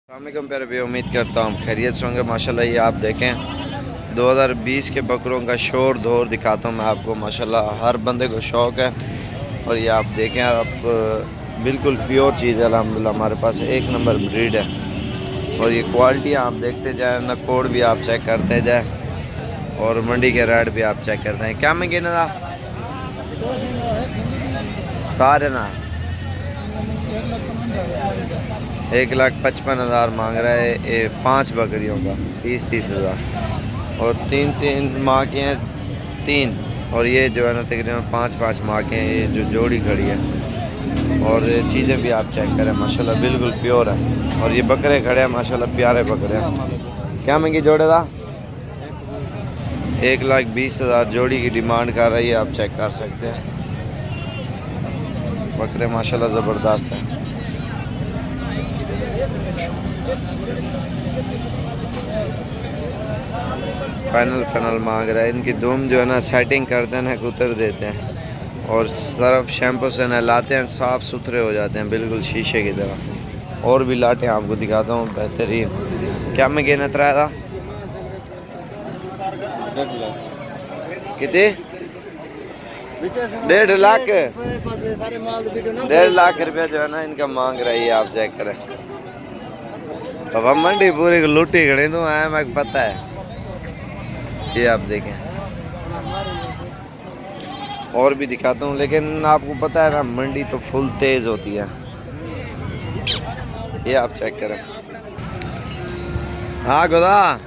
अस्सलामुअलैकुम प्यारे भाई, उम्मीद करता हूँ खैरियत से होंगे। माशाल्लाह ये आप देखें 2020 के बकरों का शोर धोर दिखाता हूँ मैं आपको। माशाल्लाह हर बंदे को शौक़ है और ये आप देखें आप बिल्कुल प्योर चीज़ है। अल्हम्दुलिल्लाह हमारे पास एक नंबर ब्रीड है और ये क्वालिटी आप देखते जाए ना, कोड भी आप चेक करते जाए और मंडी के रेट भी आप चेक करते हैं। क्या महंगे ना सारे ना 1,55,000 मांग रहा है ये 5 बकरियों का, 30-30 हज़ार और 3-3 माह की हैं 3 और ये जो है ना तकरीबन 5-5 माह के हैं। ये जो जोड़ी खड़ी है और ये चीज़ें भी आप चेक करें माशाल्लाह बिल्कुल प्योर है और ये बकरे खड़े हैं माशाल्लाह प्यारे बकरे हैं। क्या महंगी जोड़े था? 1,20,000 जोड़ी की डिमांड कर रही है, आप चेक कर सकते हैं। बकरे माशाल्लाह ज़बरदस्त हैं। फाइनल मांग रहा है। इनकी दुम जो है ना सेटिंग करते हैं ना, उतर देते हैं और सर्फ शैम्पू से नहलाते हैं, साफ़ सुथरे हो जाते हैं बिल्कुल शीशे की तरह। और भी लाटे आपको दिखाता हूँ बेहतरीन। क्या मैं गिना तरा था कितने 1.5 लाख 1.5 लाख रुपया जो है ना इनका मांग रही है, आप चेक करें। अब हम मंडी पूरी लूटी खड़ी तो आया मैं पता है। ये आप देखें और भी दिखाता हूँ, लेकिन आपको पता है ना मंडी तो फुल तेज़ होती है। ये आप चेक करें। हाँ खुदा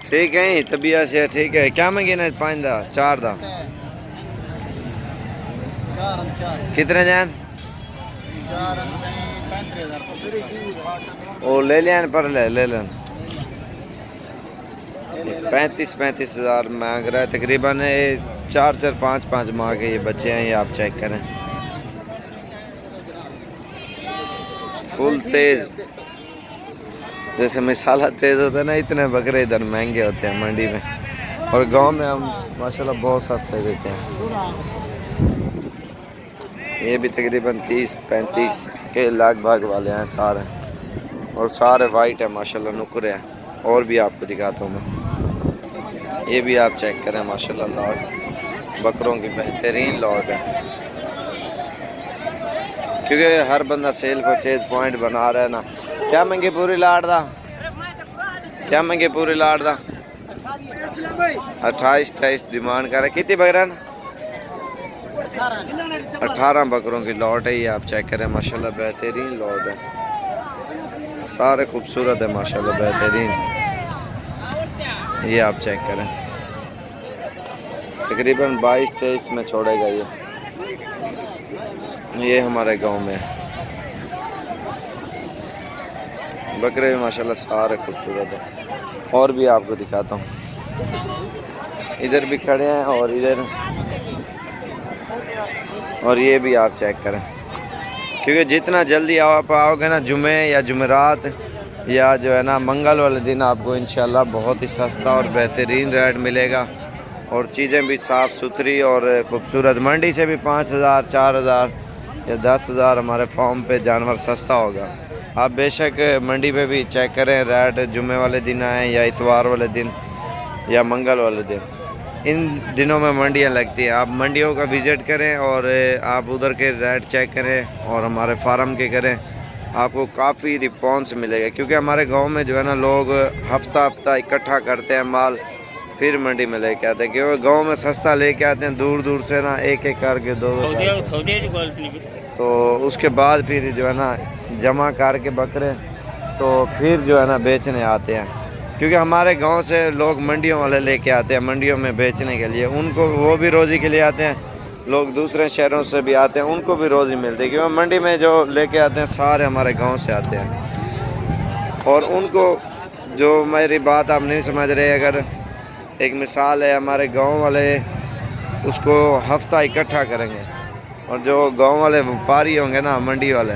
ठीक है, तबीयत से ठीक है। क्या महंगे ना 5 दा 4 दा कितने जैन वो ले लें पर ले लें 35-35 हज़ार मांग रहा है तकरीबन। 4-4 5-5 माह के ये बच्चे हैं। ये आप चेक करें फुल तेज़, जैसे मिसाला तेज़ होता है ना, इतने बकरे इधर महंगे होते हैं मंडी में और गांव में हम माशाल्लाह बहुत सस्ते देते हैं। ये भी तकरीबन 30-35 के लगभग वाले हैं सारे और सारे वाइट है माशाल्लाह, नुकरे हैं। और भी आपको दिखाता हूँ मैं। ये भी आप चेक करें माशाल्लाह लॉट बकरों की बेहतरीन लॉट है, क्योंकि हर बंदा सेल परचेज पॉइंट बना रहा है ना। क्या महंगे पूरी लाट दा? क्या महंगे पूरी लाट दा? 28-28 डिमांड कर रहा है। कितनी बकरा? 18 बकरों की लॉट है। ये आप चेक करें माशाल्लाह बेहतरीन लॉट है, सारे खूबसूरत है माशाल्लाह बेहतरीन। ये आप चेक करें तकरीबन 22-23 में छोड़ेगा ये हमारे गांव में बकरे भी माशाल्लाह सारे खूबसूरत है। और भी आपको दिखाता हूँ, इधर भी खड़े हैं और इधर, और ये भी आप चेक करें, क्योंकि जितना जल्दी आप आओगे ना जुमे या जुमेरात या जो है ना मंगल वाले दिन, आपको इंशाल्लाह बहुत ही सस्ता और बेहतरीन रेट मिलेगा और चीज़ें भी साफ़ सुथरी और ख़ूबसूरत। मंडी से भी 5,000 4,000 या 10,000 हमारे फार्म पे जानवर सस्ता होगा। आप बेशक मंडी पे भी चेक करें रेट, जुमे वाले दिन आएँ या इतवार वाले दिन या मंगल वाले दिन, इन दिनों में मंडियां लगती हैं। आप मंडियों का विज़िट करें और आप उधर के रेट चेक करें और हमारे फार्म के करें, आपको काफ़ी रिस्पॉन्स मिलेगा। क्योंकि हमारे गांव में जो है ना लोग हफ्ता इकट्ठा करते हैं माल, फिर मंडी में लेके आते हैं, क्योंकि गांव में सस्ता लेके आते हैं दूर दूर से ना, एक करके दो तो उसके बाद फिर जो है ना जमा करके बकरे तो फिर जो है ना बेचने आते हैं। क्योंकि हमारे गांव से लोग मंडियों वाले लेके आते हैं मंडियों में बेचने के लिए, उनको वो भी रोज़ी के लिए आते हैं। लोग दूसरे शहरों से भी आते हैं, उनको भी रोज़ी मिलती है, क्योंकि मंडी में जो लेके आते हैं सारे हमारे गांव से आते हैं। और उनको जो मेरी बात आप नहीं समझ रहे, अगर एक मिसाल है, हमारे गाँव वाले उसको हफ्ता इकट्ठा करेंगे और जो गाँव वाले व्यापारी होंगे ना मंडी वाले,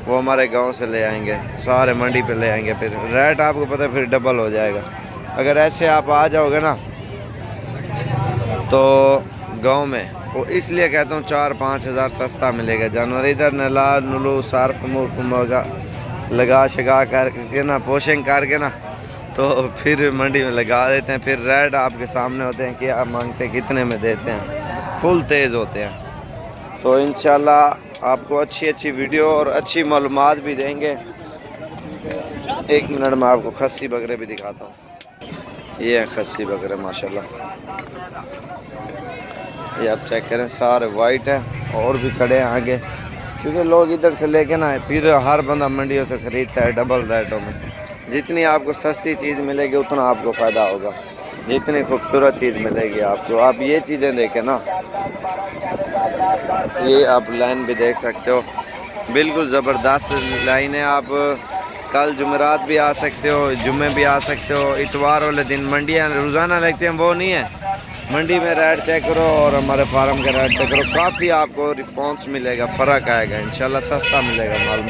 वो हमारे गांव से ले आएंगे, सारे मंडी पे ले आएंगे, फिर रेट आपको पता है फिर डबल हो जाएगा। अगर ऐसे आप आ जाओगे ना तो गांव में, वो इसलिए कहता हूँ 4-5 हज़ार सस्ता मिलेगा जानवर। इधर नला नुलू सार्फ मुर्फ लगा शगा करके ना, पोशिंग करके ना, तो फिर मंडी में लगा देते हैं। फिर रेट आपके सामने होते हैं कि आप मांगते हैं कितने में देते हैं, फुल तेज़ होते हैं। तो इंशाल्लाह आपको अच्छी अच्छी वीडियो और अच्छी मालूमात भी देंगे। एक मिनट में आपको खस्सी बकरे भी दिखाता हूँ। ये है खस्सी बकरे माशाल्लाह, ये आप चेक करें, सारे वाइट है और भी खड़े हैं आगे, क्योंकि लोग इधर से लेके ना फिर हर बंदा मंडियों से ख़रीदता है डबल रेटों में। जितनी आपको सस्ती चीज़ मिलेगी उतना आपको फ़ायदा होगा, जितनी खूबसूरत चीज़ मिलेगी आपको। आप ये चीज़ें देखें ना, ये आप लाइन भी देख सकते हो, बिल्कुल ज़बरदस्त लाइन है। आप कल जुमेरात भी आ सकते हो, जुम्मे भी आ सकते हो, इतवार वाले दिन मंडियाँ रोज़ाना लगती हैं, वो नहीं है। मंडी में रेट चेक करो और हमारे फार्म का रेट चेक करो, काफ़ी आपको रिस्पॉन्स मिलेगा, फ़र्क आएगा इंशाल्लाह, सस्ता मिलेगा माल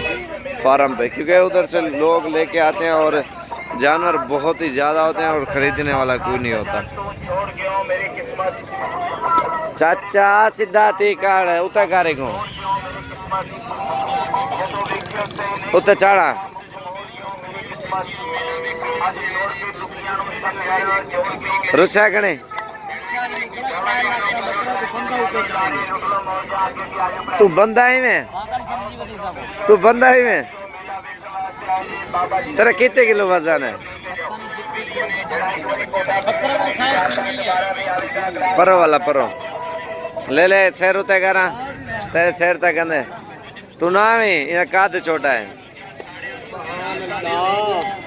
फार्म पे, क्योंकि उधर से लोग लेके आते हैं और जानवर बहुत ही ज़्यादा होते हैं और ख़रीदने वाला कोई नहीं होता। चाचा सीधा तीकाड़ है उतर कारे को उतर चाड़ा रुस्या कने तू बंदा ही में, तू बंदा ही में, तेरा कितने किलो वजन है? परो वाला परो ले ले, सैर उतर करा तेरे सैर तक कहते तू ना भी ये काद छोटा है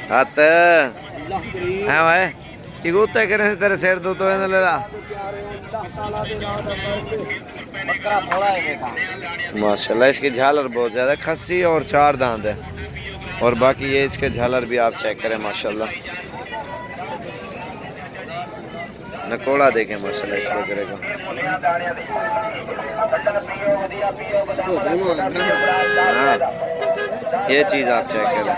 हाथ है भाई कि उतर करे तेरे सैर तो ले ला माशाल्लाह। इसकी झालर बहुत ज़्यादा, खस्सी और 4 दांत है, और बाकी ये इसके झालर भी आप चेक करें माशाल्लाह। नकोड़ा देखें माशाल्लाह इस बकरे का। हाँ, ये चीज़ आप चेक करें।